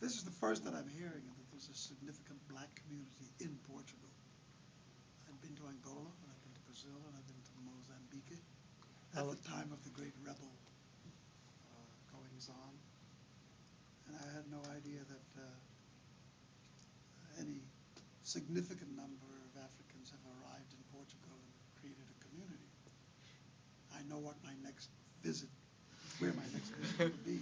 This is the first that I'm hearing that there's a significant black community in Portugal. I've been to Angola, and I've been to Brazil, and I've been to Mozambique at Well, the time of the great rebel goings on, and I had no idea that any significant number of Africans have arrived in Portugal and created a community. I know what my next visit, where my next visit will be.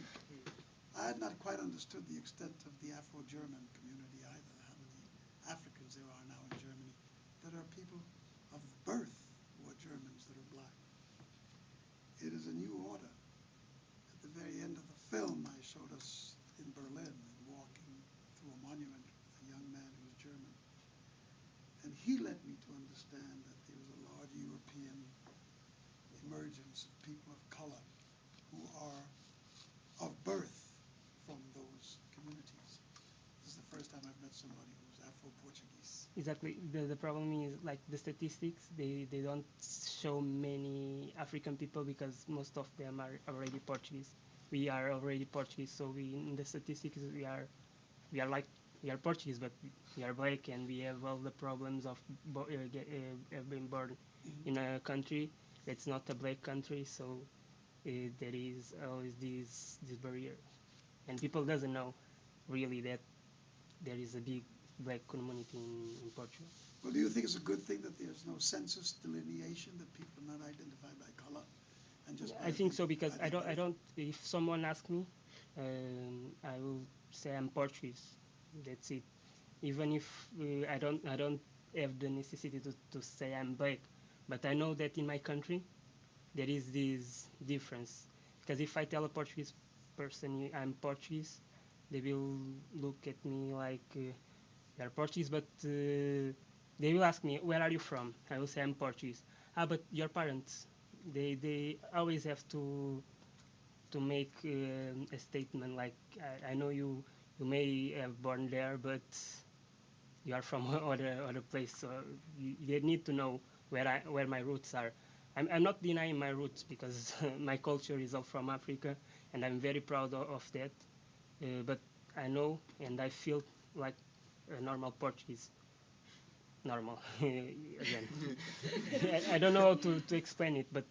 I had not quite understood the extent of the Afro-German community either, how many Africans there are now in Germany that are people of birth who are Germans that are black. It is a new order. At the very end of the film, I showed us in Berlin and walking through a monument with a young man who's German. And he led me to understand that there is a large European emergence of people of color who are of birth from those communities. This is the first time I've met somebody who's Afro-Portuguese. exactly. The problem is like the statistics. They don't show many African people because most of them are already Portuguese. We are already Portuguese, so we in the statistics we are like we are Portuguese, but we are black, and we have all the problems of being born Mhm. in a country that's not a black country. So there is always this barrier, and people doesn't know really that there is a big black community in Portugal. Well, do you think it's a good thing that there's no census delineation, that people are not identified by color and just I by think so by because their I birth? don't. If someone asks me, I will say I'm Portuguese. That's it. Even if I don't have the necessity to say I'm black, but I know that in my country there is this difference. Because if I tell a Portuguese person I'm Portuguese, they will look at me like you are Portuguese, but they will ask me where are you from. I will say I'm Portuguese. Ah, but your parents, they always have to make a statement like I know you may have born there, but you are from other place, so you need to know where my roots are. I'm not denying my roots because my culture is all from Africa, and I'm very proud of that. But I know and I feel like a normal Portuguese, normal again. I don't know how to explain it, but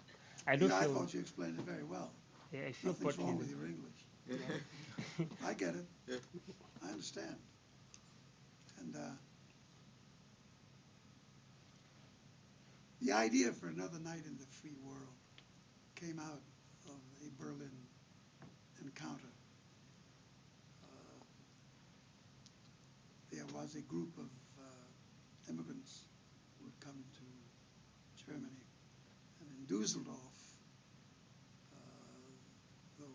I do Yeah, I feel thought you explained it very well. I feel Nothing's wrong Portuguese. with your English. Yeah. I get it. I understand. And the idea for another night in the free world came out of a Berlin encounter. Uh, there was a group of immigrants who had come to Germany, and in Dusseldorf, though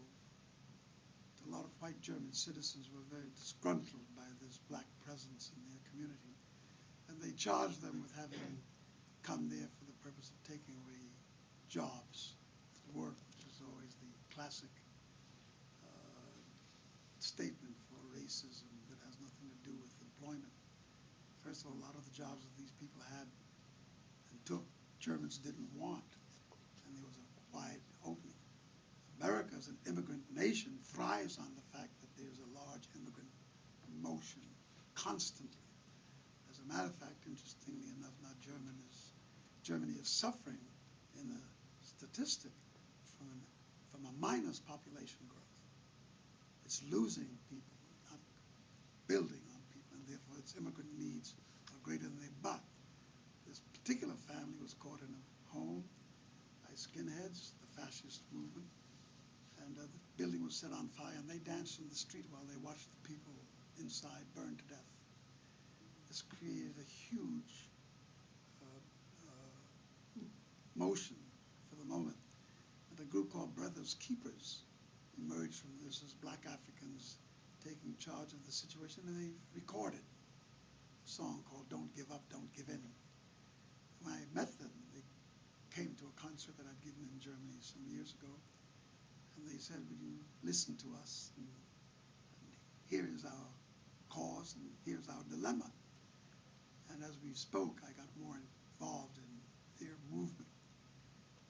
a lot of white German citizens were very disgruntled by this black presence in their community, and they charged them with having come there for the purpose of taking away jobs, work, which is always the classic uh, statement for racism that has nothing to do with employment. First of all, a lot of the jobs that these people had and took, Germans didn't want, and there was a wide opening. America, as an immigrant nation, thrives on the fact that there's a large immigrant motion constantly. As a matter of fact, interestingly enough, now Germany is suffering in the statistic from a minus population growth. It's losing people, not building on people, and therefore its immigrant needs are greater than they. But this particular family was caught in a home by skinheads, the fascist movement, and the building was set on fire, and they danced in the street while they watched the people inside burn to death. This created a huge uh, motion for the moment. And a group called Brothers Keepers emerged from this as black Africans taking charge of the situation, and they recorded a song called Don't Give Up, Don't Give In. When I met them, they came to a concert that I'd given in Germany some years ago, and they said, "Would you listen to us? And here is our cause, and here's our dilemma." And as we spoke, I got more involved in their movement.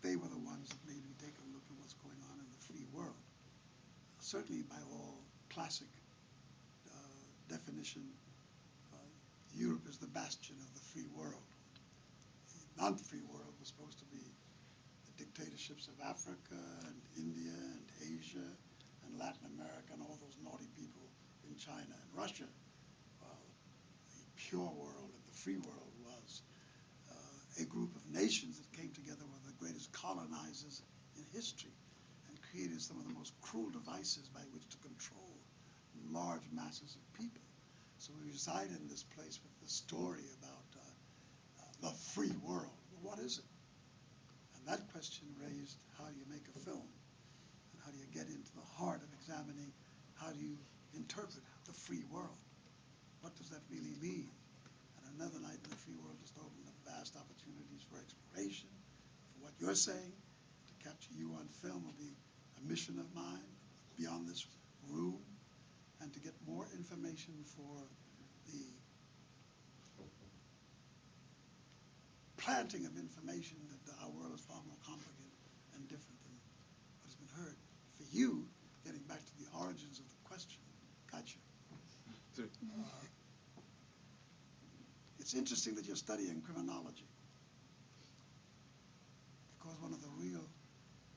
They were the ones that made me take a look at what's going on in the free world. Certainly, by all classic definition, Europe is the bastion of the free world. The non-free world was supposed to be the dictatorships of Africa and India and Asia and Latin America and all those naughty people in China and Russia, while the pure world and the free world was a group of nations that came together were the greatest colonizers in history and created some of the most cruel devices by which to control large masses of people. So we reside in this place with the story about the free world. Well, what is it? And that question raised how do you make a film? And how do you get into the heart of examining how do you interpret the free world? What does that really mean? And another night in the free world just opened up vast opportunities for exploration, for what you're saying. To capture you on film will be a mission of mine beyond this room, and to get more information for the planting of information that our world is far more complicated and different than what has been heard. For you, getting back to the origins of the question, gotcha. It's interesting that you're studying criminology, because one of the real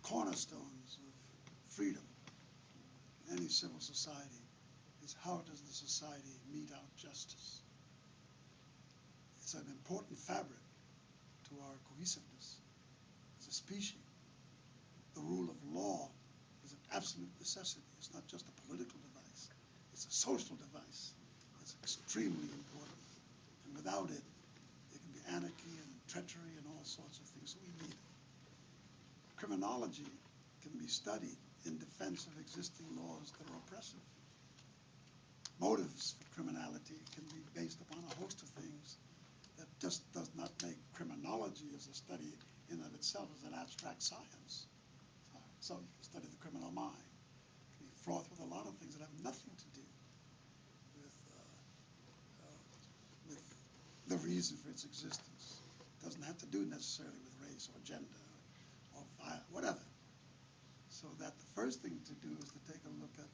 cornerstones of freedom in any civil society is how does the society mete out justice. It's an important fabric to our cohesiveness as a species. The rule of law is an absolute necessity. It's not just a political device, it's a social device. It's extremely important. And without it, there can be anarchy and treachery and all sorts of things. So we need it. Criminology can be studied in defense of existing laws that are oppressive. Motives for criminality can be based upon a host of things that just does not make criminology as a study in of itself as an abstract science. So you can study the criminal mind. It can be fraught with a lot of things that have nothing to do with the reason for its existence. It doesn't have to do necessarily with race or gender or whatever. So that the first thing to do is to take a look at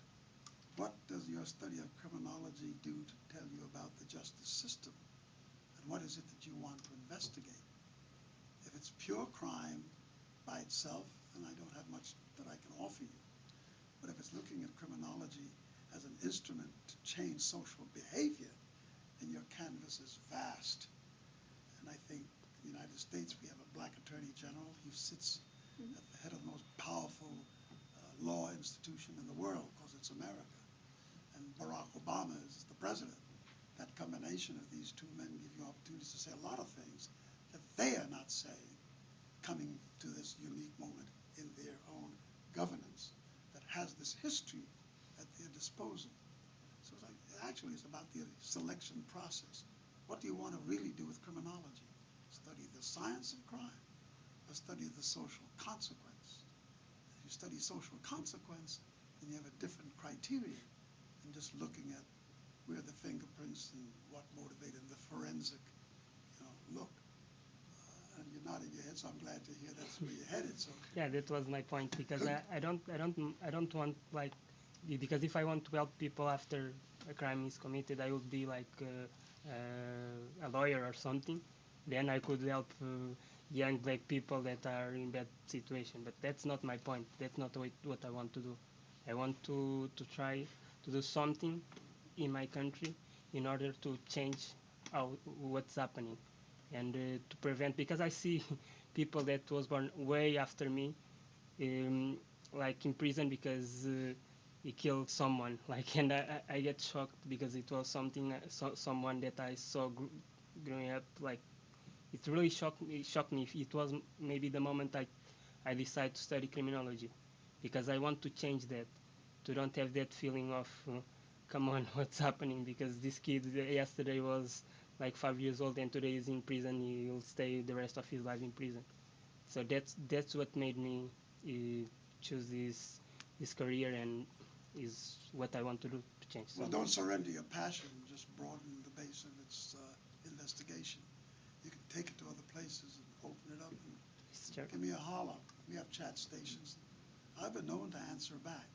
what does your study of criminology do to tell you about the justice system, and what is it that you want to investigate. If it's pure crime by itself, then I don't have much that I can offer you. But if it's looking at criminology as an instrument to change social behavior, then your canvas is vast. And I think in the United States we have a black attorney general. He sits at the head of the most powerful law institution in the world, because it's America. And Barack Obama is the president. That combination of these two men give you opportunities to say a lot of things that they are not saying, coming to this unique moment in their own governance that has this history at their disposal. So it's like, actually it's about the selection process. What do you want to really do with criminology? Study the science of crime or study the social consequence? If you study social consequence, then you have a different criteria than just looking at where the fingerprints and what motivated the forensic, look. And you're nodding your head, so I'm glad to hear that's where you're headed. So Yeah, that was my point, because I don't want, like, because if I want to help people after a crime is committed, I would be like a lawyer or something. Then I could help young black people that are in bad situation. But that's not my point. That's not what I want to do. I want to try to do something in my country in order to change what's happening, and to prevent, because I see people that was born way after me, um, like in prison because he killed someone, like, and I get shocked because it was something, someone that I saw growing up. Like, it really shocked me. It was maybe the moment I decided to study criminology, because I want to change that, to don't have that feeling of come on, what's happening, because this kid yesterday was like 5 years old and today is in prison. He'll stay the rest of his life in prison. So that's what made me choose this career, and is what I want to do to change. well, don't surrender your passion. Just broaden the base of its investigation. You can take it to other places and open it up and Sure. give me a holler. We have chat stations. I've been known to answer back.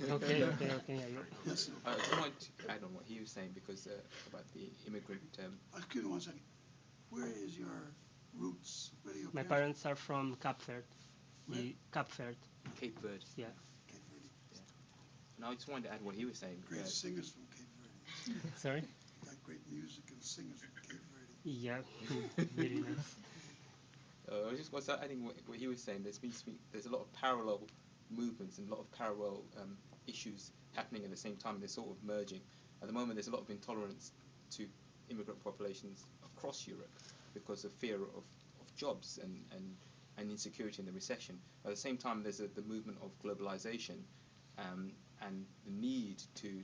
Okay, okay, okay. Yes, sir. I just wanted to add on what he was saying because about the immigrant. Excuse me one second. Where is your roots? Where do your My parents? parents are from Cape Verde. Where? Cape Verde. Cape Verde. Yeah. Cape Verde. Yeah. And I just wanted to add what he was saying. Great singers from Cape Verde. Sorry. You got great music and singers from Cape Verde. Yeah. Very nice. I was just was adding what he was saying. There's a lot of parallel movements and a lot of parallel issues happening at the same time. They're sort of merging. At the moment, there's a lot of intolerance to immigrant populations across Europe because of fear of jobs and insecurity and the recession. At the same time, there's the movement of globalization and the need to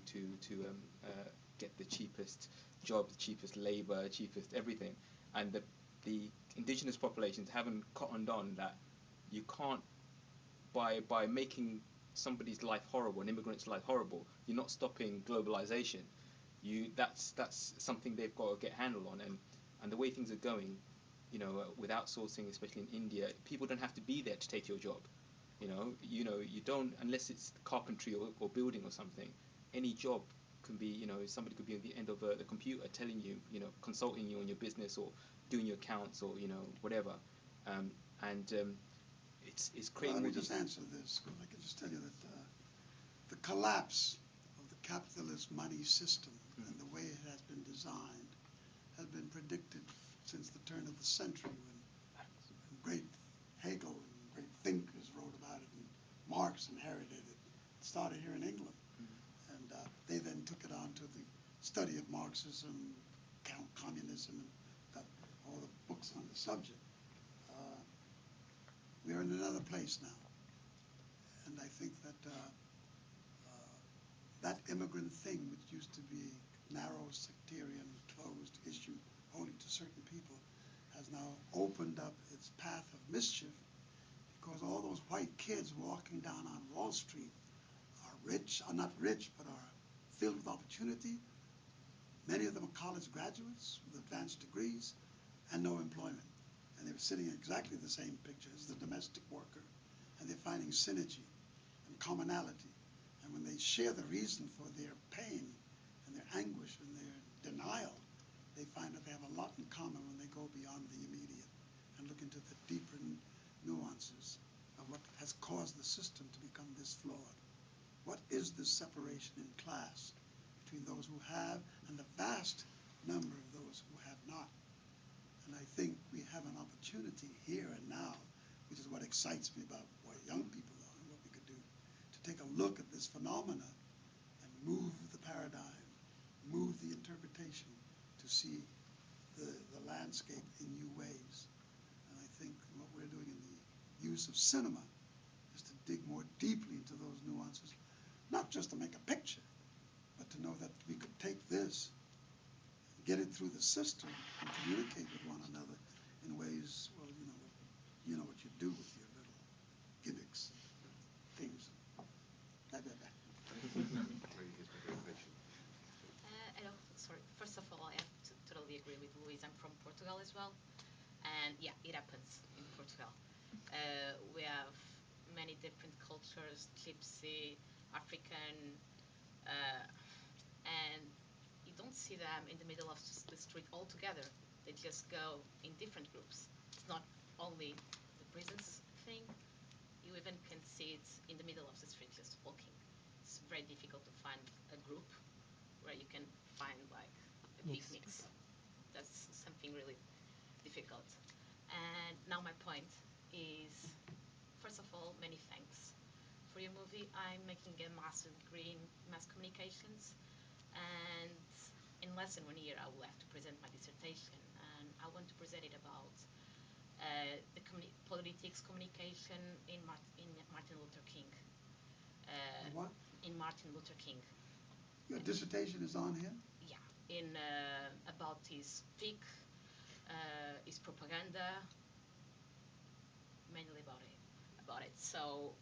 get the cheapest jobs, cheapest labor, cheapest everything, and the indigenous populations haven't cottoned on that you can't by making somebody's life horrible, an immigrant's life horrible, you're not stopping globalization. That's something they've got to get handle on, and the way things are going, with outsourcing, especially in India, people don't have to be there to take your job. You don't unless it's carpentry or building or something. Any job can be, somebody could be at the end of the computer telling you, consulting you on your business or doing your accounts or whatever, and it's Well, let creating me all just these. answer this, because I can just tell you that the collapse of the capitalist money system and the way it has been designed has been predicted since the turn of the century when great Hegel and great thinkers wrote about it and Marx inherited it. It started here in England. And they then took it on to the study of Marxism, communism, and all the books on the subject. Uh, we are in another place now. And I think that that immigrant thing, which used to be a narrow, sectarian, closed issue only to certain people, has now opened up its path of mischief, because all those white kids walking down on Wall Street are rich, are not rich, but are filled with opportunity. Many of them are college graduates with advanced degrees and no employment. And they're sitting in exactly the same picture as the domestic worker, and they're finding synergy and commonality. And when they share the reason for their pain and their anguish and their denial, they find that they have a lot in common when they go beyond the immediate and look into the deeper nuances of what has caused the system to become this flawed. What is this separation in class between those who have and the vast number of those who have not? And I think we have an opportunity here and now, which is what excites me about what young people are and what we could do, to take a look at this phenomena and move the paradigm, move the interpretation to see the landscape in new ways. And I think what we're doing in the use of cinema is to dig more deeply into those nuances, not just to make a picture, but to know that we could take this, get it through the system, and communicate with one another in ways, well, you know what you do with your little gimmicks and things. Blah, blah, blah. Hello, sorry. First of all, I have to totally agree with Luis. I'm from Portugal as well. And yeah, it happens in Portugal. We have many different cultures, Gypsy, African, uh, and you don't see them in the middle of the street all together. They just go in different groups. It's not only the prisons thing. You even can see it in the middle of the street just walking. It's very difficult to find a group where you can find like a big Yes. mix. That's something really difficult. And now my point is, first of all, many thanks for your movie. I'm making a master's degree in mass communications, and in less than 1 year, I will have to present my dissertation, and I want to present it about the politics communication in Martin Luther King. What? In Martin Luther King. Your dissertation is on him? Yeah, in about his speak, his propaganda, mainly about it. So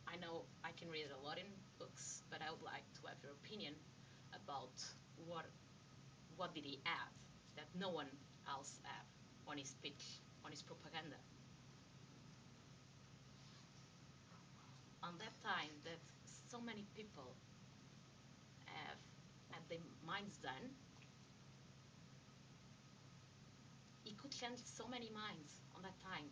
I know I can read a lot in books, but I would like to have your opinion about what what did he add that no one else have on his speech, on his propaganda. On that time, that so many people have had their minds done, he could change so many minds on that time.